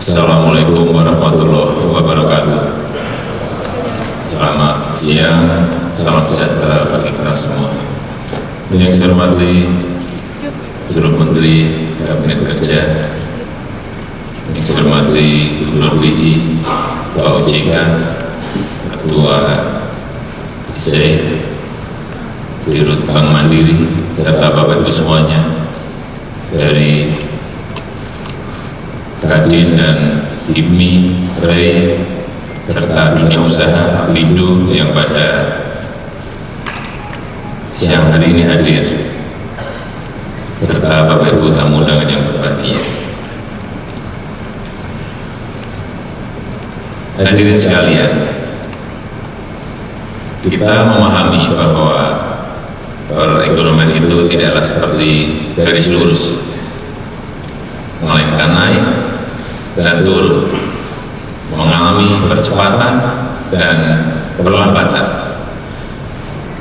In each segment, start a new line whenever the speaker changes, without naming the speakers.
Assalamualaikum warahmatullahi wabarakatuh. Selamat siang, salam sejahtera bagi kita semua. Yang saya hormati seluruh Menteri Kabinet Kerja, yang saya hormati Gubernur BI, Pak OJK, Ketua IC, Dirut Bank Mandiri, serta Bapak Ibu semuanya dari Kadin dan IMI, REI, serta dunia usaha, APindo yang pada siang hari ini hadir, serta Bapak Ibu tamu undangan yang berbahagia. Hadirin sekalian, kita memahami bahwa perekonomian itu tidaklah seperti garis lurus, melainkan naik dan turun, mengalami percepatan dan perlambatan.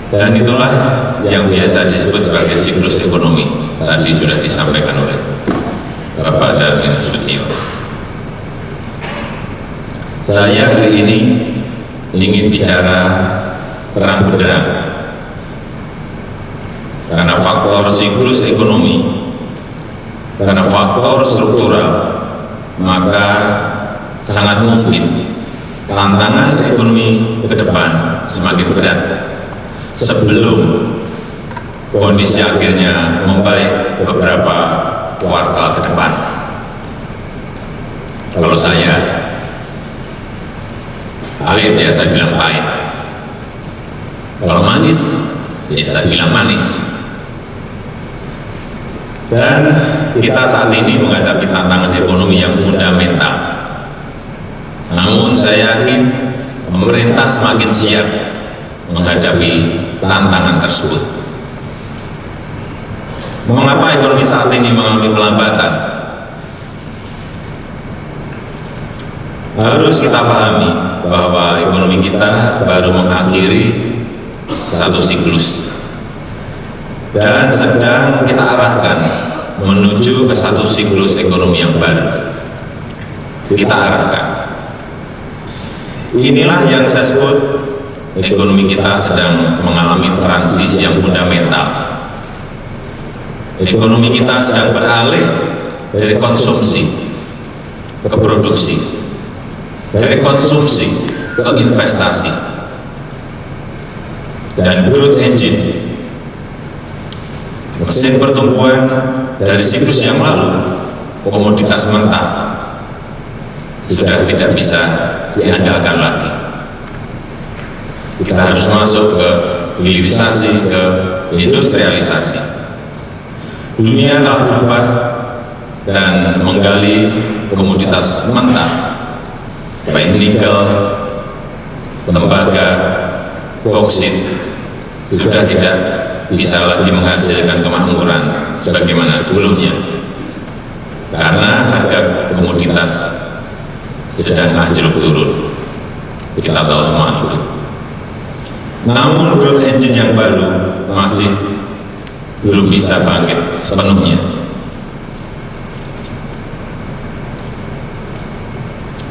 Dan itulah yang biasa disebut sebagai siklus ekonomi. Tadi sudah disampaikan oleh Bapak Darmin Nasution. Saya hari ini ingin bicara terang benderang, karena faktor siklus ekonomi, karena faktor struktural, maka sangat mungkin tantangan ekonomi ke depan semakin berat sebelum kondisi akhirnya membaik beberapa kuartal ke depan. Kalau saya pahit, ya saya bilang pahit. Kalau manis, ya saya bilang manis. Dan kita saat ini menghadapi tantangan ekonomi yang fundamental. Namun saya yakin pemerintah semakin siap menghadapi tantangan tersebut. Mengapa ekonomi saat ini mengalami pelambatan? Harus kita pahami bahwa ekonomi kita baru mengakhiri satu siklus dan sedang kita arahkan menuju ke satu siklus ekonomi yang baru. Kita arahkan. Inilah yang saya sebut ekonomi kita sedang mengalami transisi yang fundamental. Ekonomi kita sedang beralih dari konsumsi ke produksi, dari konsumsi ke investasi, dan growth engine, mesin pertumbuhan dari siklus yang lalu, komoditas mentah sudah tidak bisa diandalkan lagi. Kita harus masuk ke hilirisasi, ke industrialisasi. Dunia telah berubah dan menggali komoditas mentah, baik nikel, tembaga, boksit, sudah tidak bisa lagi menghasilkan kemakmuran sebagaimana sebelumnya, karena harga komoditas sedang anjlok turun. Kita tahu semua itu. Namun growth engine yang baru masih belum bisa bangkit sepenuhnya.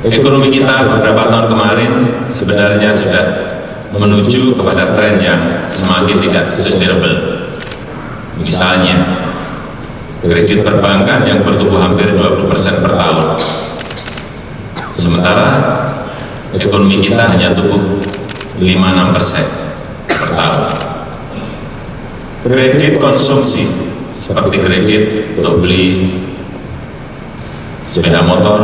Ekonomi kita beberapa tahun kemarin sebenarnya sudah menuju kepada tren yang semakin tidak sustainable. Misalnya, kredit perbankan yang bertumbuh hampir 20% per tahun. Sementara ekonomi kita hanya tumbuh 5-6% per tahun. Kredit konsumsi seperti kredit untuk beli sepeda motor,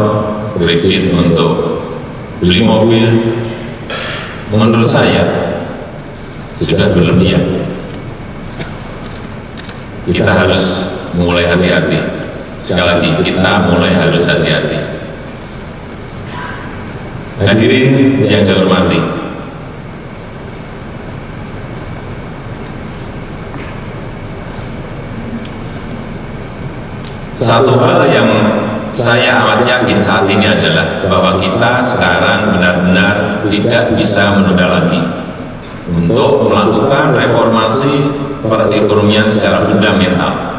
kredit untuk beli mobil, menurut saya sudah berlebihan. Kita harus mulai hati-hati. Sekali lagi, kita mulai harus hati-hati. Hadirin yang saya hormati, satu hal yang saya amat yakin saat ini adalah bahwa kita sekarang benar-benar tidak bisa menunda lagi untuk melakukan reformasi perekonomian secara fundamental.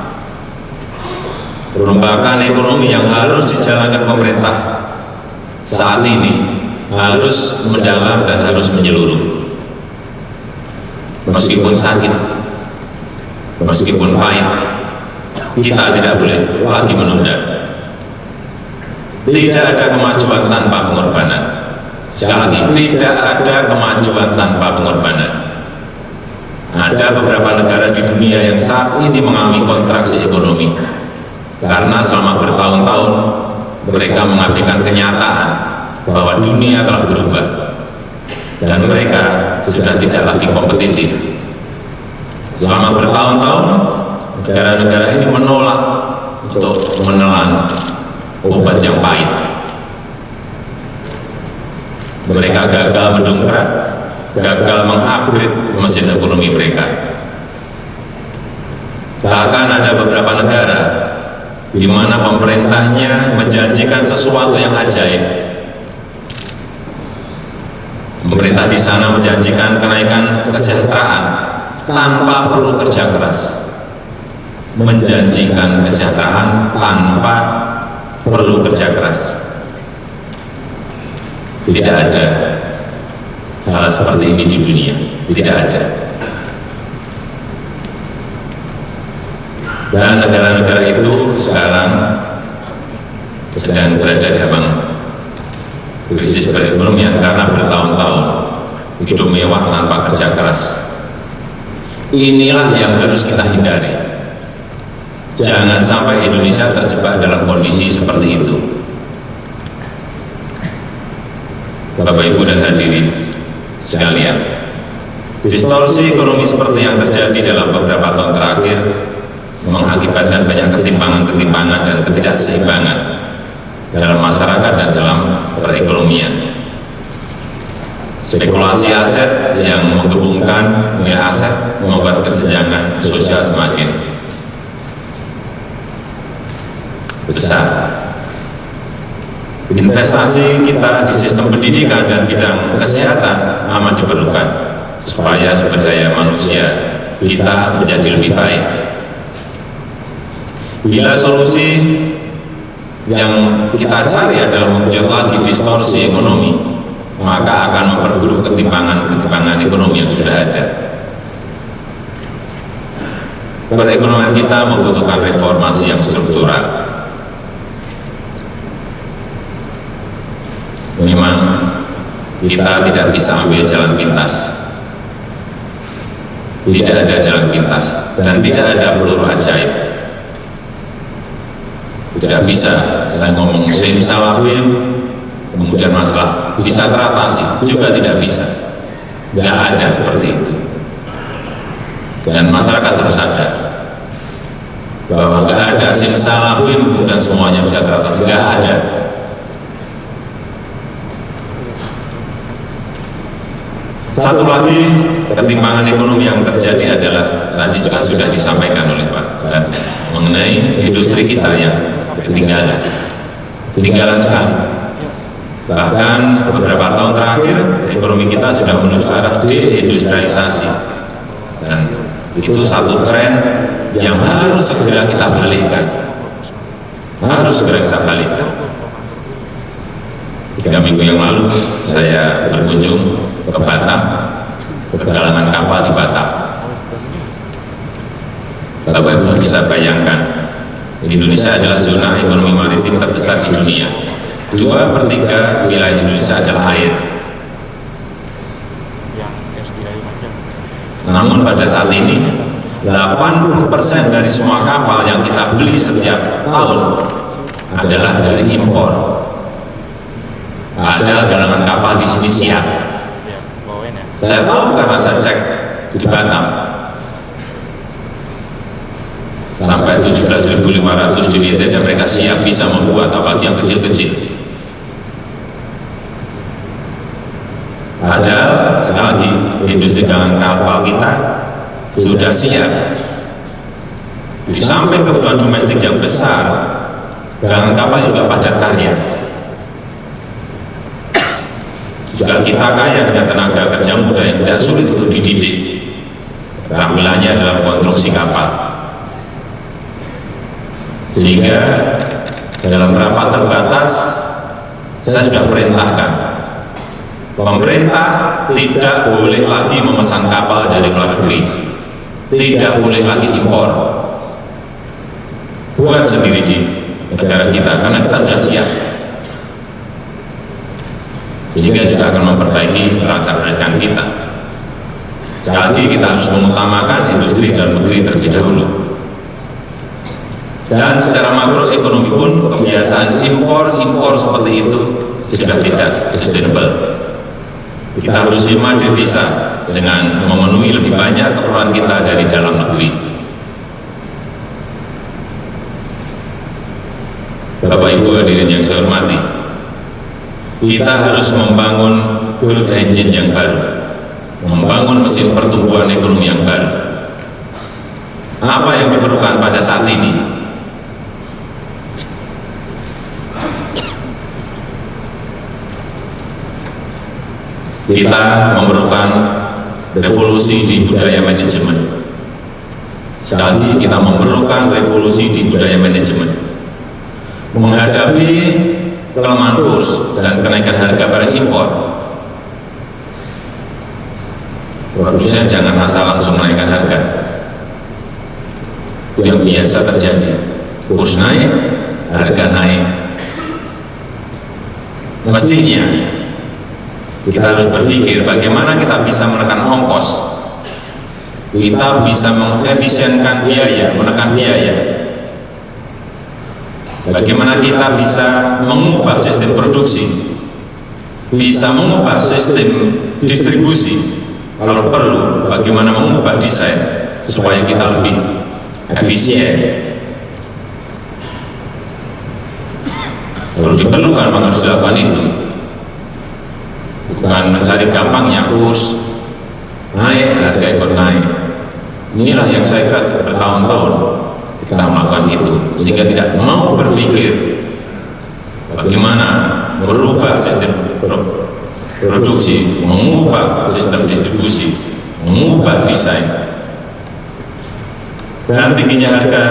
Perombakan ekonomi yang harus dijalankan pemerintah saat ini harus mendalam dan harus menyeluruh. Meskipun sakit, meskipun pahit, kita tidak boleh lagi menunda. Tidak ada kemajuan tanpa pengorbanan. Sekali lagi, tidak ada kemajuan tanpa pengorbanan. Ada beberapa negara di dunia yang saat ini mengalami kontraksi ekonomi karena selama bertahun-tahun mereka mengabaikan kenyataan bahwa dunia telah berubah dan mereka sudah tidak lagi kompetitif. Selama bertahun-tahun negara-negara ini menolak untuk menelan obat yang pahit. Mereka gagal mendongkrak, gagal mengupgrade mesin ekonomi mereka. Bahkan ada beberapa negara di mana pemerintahnya menjanjikan sesuatu yang ajaib. Pemerintah di sana menjanjikan kenaikan kesejahteraan tanpa perlu kerja keras. Menjanjikan kesejahteraan tanpa perlu kerja keras. Tidak ada hal seperti ini di dunia, tidak ada. Dan negara-negara itu sekarang sedang berada dalam krisis perekonomian karena bertahun-tahun hidup mewah tanpa kerja keras. Inilah yang harus kita hindari. Jangan sampai Indonesia terjebak dalam kondisi seperti itu. Bapak Ibu dan hadirin sekalian, distorsi ekonomi seperti yang terjadi dalam beberapa tahun terakhir mengakibatkan banyak ketimpangan-ketimpangan dan ketidakseimbangan dalam masyarakat dan dalam perekonomian. Spekulasi aset yang menggebungkan nilai aset membuat kesenjangan sosial semakin besar. Investasi kita di sistem pendidikan dan bidang kesehatan amat diperlukan supaya sumber daya manusia kita menjadi lebih baik. Bila solusi yang kita cari adalah menggenjot lagi distorsi ekonomi, maka akan memperburuk ketimpangan-ketimpangan ekonomi yang sudah ada. Perekonomian kita membutuhkan reformasi yang struktural. Memang kita tidak bisa ambil jalan pintas, tidak ada jalan pintas, dan tidak ada peluru ajaib. Tidak bisa saya ngomong simsalabim kemudian masalah bisa teratasi, juga tidak bisa. Nggak ada seperti itu. Dan masyarakat harus sadar bahwa nggak ada simsalabim kemudian semuanya bisa teratasi, nggak ada. Satu lagi ketimpangan ekonomi yang terjadi adalah tadi juga sudah disampaikan oleh Pak Garda mengenai industri kita yang ketinggalan sekali. Bahkan beberapa tahun terakhir ekonomi kita sudah menuju arah deindustrialisasi, dan itu satu tren yang harus segera kita balikkan. Harus segera kita balikkan. 3 minggu yang lalu saya berkunjung ke Batam, ke galangan kapal di Batam. Bapak Ibu bisa bayangkan, Indonesia adalah zona ekonomi maritim terbesar di dunia. 2/3 wilayah Indonesia adalah air. Namun pada saat ini 80% dari semua kapal yang kita beli setiap tahun adalah dari impor. Ada galangan kapal di sini siap. Saya tahu karena saya cek di Batam. Sampai 17.500 di aja mereka siap bisa membuat, apalagi yang kecil-kecil. Ada sekali lagi industri galangan kapal kita sudah siap. Di samping kebutuhan domestik yang besar, galangan kapal juga padat karya. Juga kita kaya dengan tenaga kerja muda yang tidak sulit untuk dididik. Keterampilannya dalam konstruksi kapal. Sehingga dalam rapat terbatas saya sudah perintahkan, pemerintah tidak boleh lagi memesan kapal dari luar negeri, tidak boleh lagi impor, buat sendiri di negara kita, karena kita sudah siap, sehingga juga akan memperbaiki neraca perdagangan kita. Sekali lagi, kita harus mengutamakan industri dalam negeri terlebih dahulu. Dan secara makroekonomi pun kebiasaan impor seperti itu sudah tidak sustainable. Kita harus hemat devisa dengan memenuhi lebih banyak keperluan kita dari dalam negeri. Bapak Ibu hadirin yang saya hormati, kita harus membangun growth engine yang baru, membangun mesin pertumbuhan ekonomi yang baru. Apa yang diperlukan pada saat ini? Kita memerlukan revolusi di budaya manajemen. Sekali lagi, kita memerlukan revolusi di budaya manajemen. Menghadapi kelemahan kurs dan kenaikan harga barang impor, produsen jangan asal langsung menaikkan harga. Itu yang biasa terjadi. Kurs naik, harga naik. Mestinya kita harus berpikir bagaimana kita bisa menekan ongkos, kita bisa mengefisienkan biaya, menekan biaya, bagaimana kita bisa mengubah sistem produksi, bisa mengubah sistem distribusi, kalau perlu bagaimana mengubah desain supaya kita lebih efisien. Kalau diperlukan harus dilakukan itu, bukan mencari gampangnya kurs naik, harga ikut naik. Inilah yang saya kira bertahun-tahun kita melakukan itu, sehingga tidak mau berpikir bagaimana merubah sistem produksi, mengubah sistem distribusi, mengubah desain. Dan tingginya harga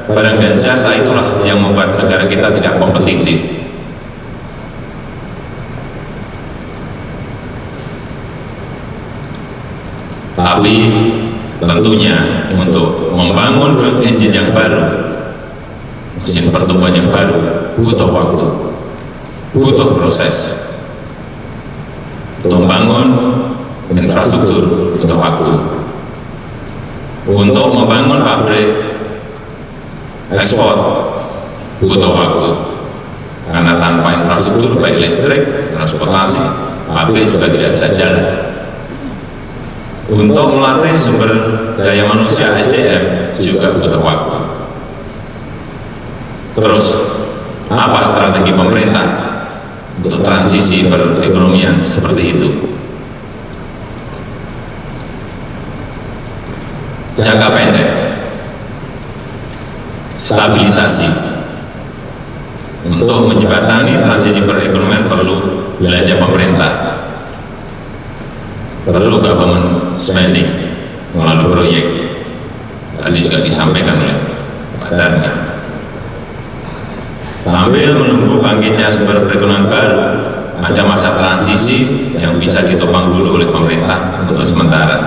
barang dan jasa itulah yang membuat negara kita tidak kompetitif. Tapi tentunya untuk membangun growth engine yang baru, mesin pertumbuhan yang baru, butuh waktu, butuh proses. Untuk membangun infrastruktur butuh waktu. Untuk membangun pabrik ekspor butuh waktu, karena tanpa infrastruktur baik listrik, transportasi, pabrik juga tidak bisa jalan. Untuk melatih sumber daya manusia SDM juga butuh waktu. Terus, apa strategi pemerintah untuk transisi perekonomian seperti itu? Jangka pendek, stabilisasi. Untuk menjembatani transisi perekonomian perlu belanja pemerintah, perlu government spending melalui proyek. Tadi juga disampaikan oleh Pak Darmi. Sambil menunggu bangkitnya sumber perekonomian baru, ada masa transisi yang bisa ditopang dulu oleh pemerintah untuk sementara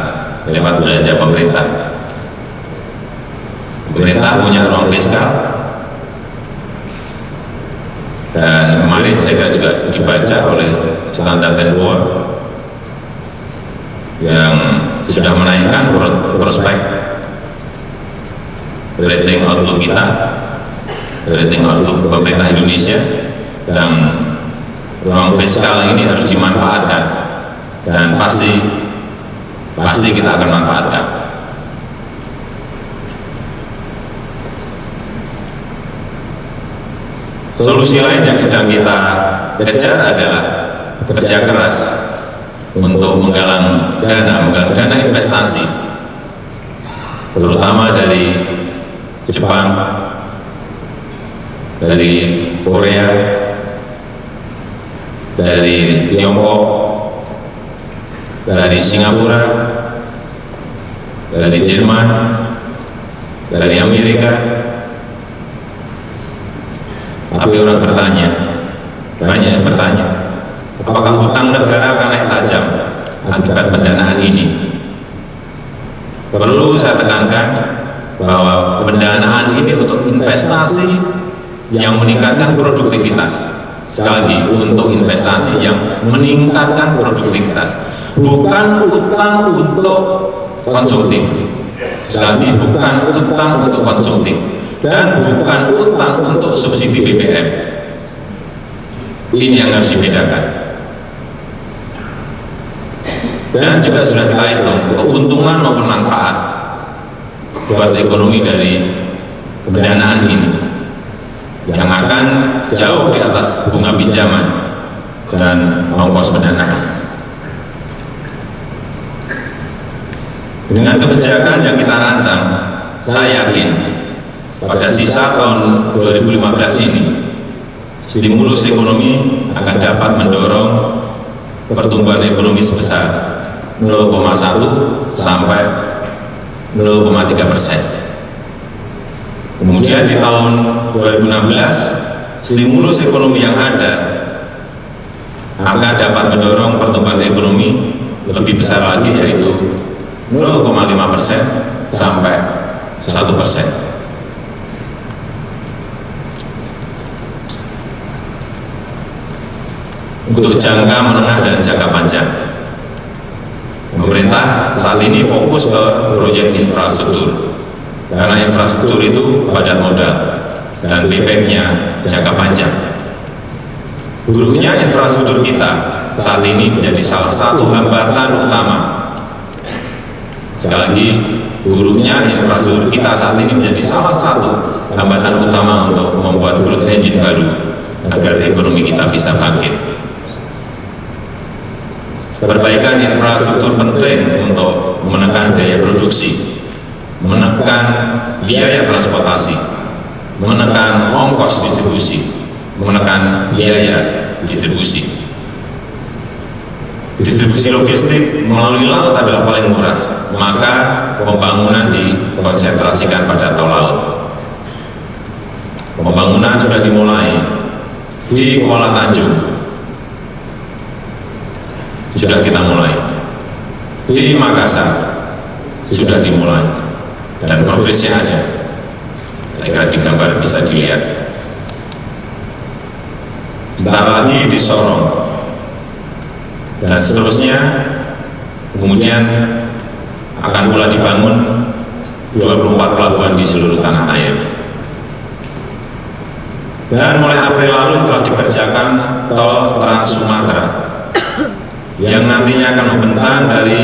lewat belanja pemerintah. Pemerintah punya ruang fiskal, dan kemarin saya kira juga dibaca oleh Standard & Poor's yang sudah menaikkan prospek rating outlook kita, rating outlook pemerintah Indonesia, dan ruang fiskal ini harus dimanfaatkan, dan pasti kita akan manfaatkan. Solusi lain yang sedang kita kejar adalah kerja keras untuk menggalang dana investasi, terutama dari Jepang, dari Korea, dari Tiongkok, dari Singapura, dari Jerman, dari Amerika. Tapi orang bertanya, banyak yang bertanya, utang negara akan naik tajam akibat pendanaan ini. Perlu saya tekankan bahwa pendanaan ini untuk investasi yang meningkatkan produktivitas. Sekali lagi, untuk investasi yang meningkatkan produktivitas, bukan utang untuk konsumtif. Sekali lagi, bukan utang untuk konsumtif dan bukan utang untuk subsidi BBM. Ini yang harus dibedakan. Dan juga sudah kita hitung keuntungan maupun manfaat buat ekonomi dari pendanaan ini yang akan jauh di atas bunga pinjaman dan ongkos pendanaan. Dengan kebijakan yang kita rancang, saya yakin pada sisa tahun 2015 ini stimulus ekonomi akan dapat mendorong pertumbuhan ekonomi sebesar 0,1 sampai 0,3%. Kemudian di tahun 2016, stimulus ekonomi yang ada akan dapat mendorong pertumbuhan ekonomi lebih besar lagi, yaitu 0,5% sampai 1%. Untuk jangka menengah dan jangka panjang, pemerintah saat ini fokus ke proyek infrastruktur. Karena infrastruktur itu padat modal dan payback-nya jangka panjang. Buruknya infrastruktur kita saat ini menjadi salah satu hambatan utama. Sekali lagi, buruknya infrastruktur kita saat ini menjadi salah satu hambatan utama untuk membuat growth engine baru agar ekonomi kita bisa bangkit. Perbaikan infrastruktur penting untuk menekan biaya produksi, menekan biaya transportasi, menekan ongkos distribusi, menekan biaya distribusi. Distribusi logistik melalui laut adalah paling murah, maka pembangunan dikonsentrasikan pada tol laut. Pembangunan sudah dimulai di Kuala Tanjung, sudah kita mulai. Di Makassar sudah dimulai dan progresnya ada. Saya kira di gambar bisa dilihat. Sebentar lagi di Sorong dan seterusnya. Kemudian akan pula dibangun 24 pelabuhan di seluruh tanah air. Dan mulai April lalu telah dikerjakan tol Trans Sumatera yang nantinya akan membentang dari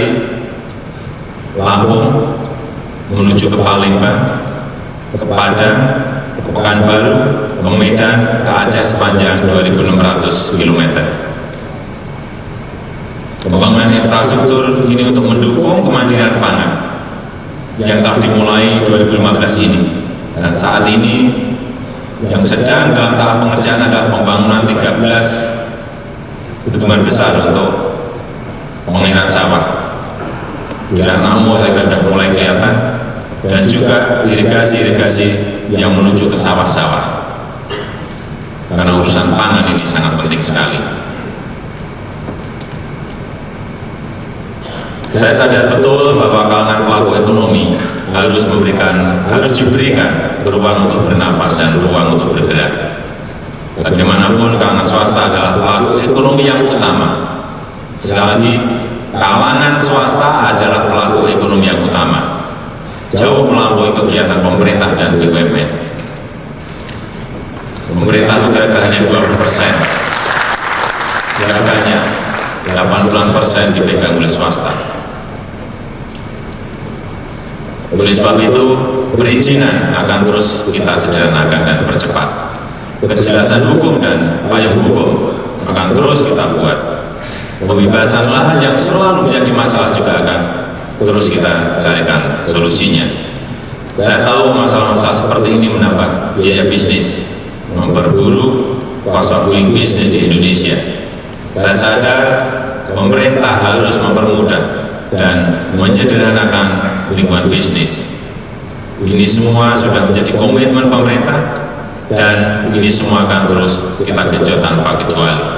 Lampung menuju ke Palembang, ke Padang, ke Pekanbaru, ke Medan, ke Aceh sepanjang 2.600 km. Pembangunan infrastruktur ini untuk mendukung kemandirian pangan yang telah dimulai 2015 ini. Dan saat ini yang sedang dalam tahap pengerjaan adalah pembangunan 13 bendungan besar untuk pengairan sawah. Kira Namo saya kira sudah mulai kelihatan, dan juga irigasi-irigasi yang menuju ke sawah-sawah. Karena urusan pangan ini sangat penting sekali. Saya sadar betul bahwa kalangan pelaku ekonomi harus diberikan ruang untuk bernafas dan ruang untuk bergerak. Bagaimanapun kalangan swasta adalah pelaku ekonomi yang utama. Sekali lagi, kalangan swasta adalah pelaku ekonomi yang utama, jauh melampaui kegiatan pemerintah dan BUMN. Pemerintah itu kira-kira hanya 20%, kira-kira 80% dipegang oleh swasta. Oleh sebab itu, perizinan akan terus kita sederhanakan dan percepat. Kejelasan hukum dan payung hukum akan terus kita buat. Pembebasan lahan yang selalu menjadi masalah juga akan terus kita carikan solusinya. Saya tahu masalah-masalah seperti ini menambah biaya bisnis, memperburuk cost of doing business di Indonesia. Saya sadar pemerintah harus mempermudah dan menyederhanakan lingkungan bisnis. Ini semua sudah menjadi komitmen pemerintah dan ini semua akan terus kita genjot tanpa kecuali.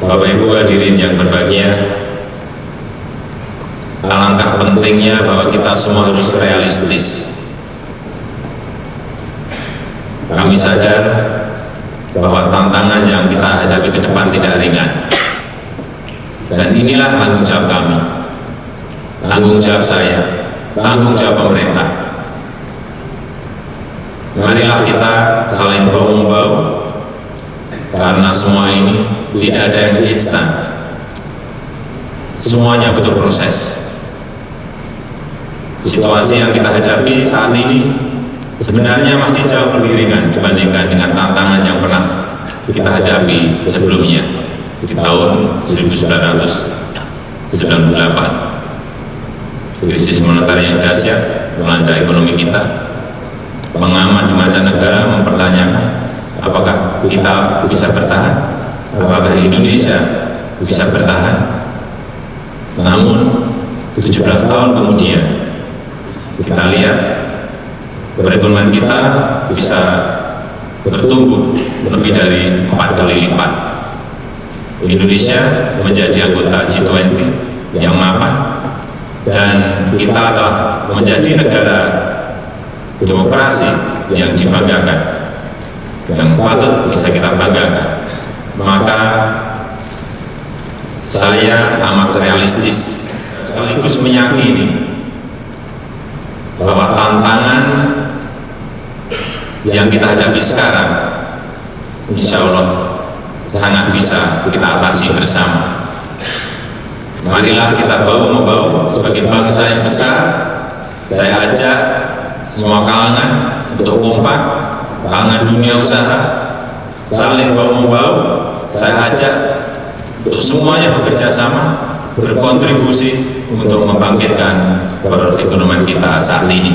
Bapak Ibu Ibu hadirin yang berbahagia, alangkah pentingnya bahwa kita semua harus realistis. Kami sadar bahwa tantangan yang kita hadapi ke depan tidak ringan. Dan inilah tanggung jawab kami, tanggung jawab saya, tanggung jawab pemerintah. Marilah kita saling bahu-membahu, karena semua ini tidak ada yang instan. Semuanya butuh proses. Situasi yang kita hadapi saat ini sebenarnya masih jauh lebih ringan dibandingkan dengan tantangan yang pernah kita hadapi sebelumnya di tahun 1998. Krisis moneter yang dahsyat melanda ekonomi kita. Pengamat di mancanegara mempertanyakan apakah kita bisa bertahan, apakah Indonesia bisa bertahan. Namun 17 tahun kemudian kita lihat perekonomian kita bisa bertumbuh lebih dari 4 kali lipat. Indonesia menjadi anggota G20 yang mapan, dan kita telah menjadi negara demokrasi yang dibanggakan, yang patut bisa kita banggakan. Maka saya amat realistis sekaligus meyakini bahwa tantangan yang kita hadapi sekarang insya Allah sangat bisa kita atasi bersama. Marilah kita bahu-membahu sebagai bangsa yang besar. Saya ajak semua kalangan untuk kompak, kalangan dunia usaha, saling bahu-membahu. Saya ajak untuk semuanya bekerja sama, berkontribusi untuk membangkitkan perekonomian kita saat ini.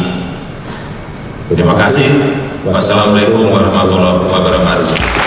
Terima kasih. Wassalamualaikum warahmatullahi wabarakatuh.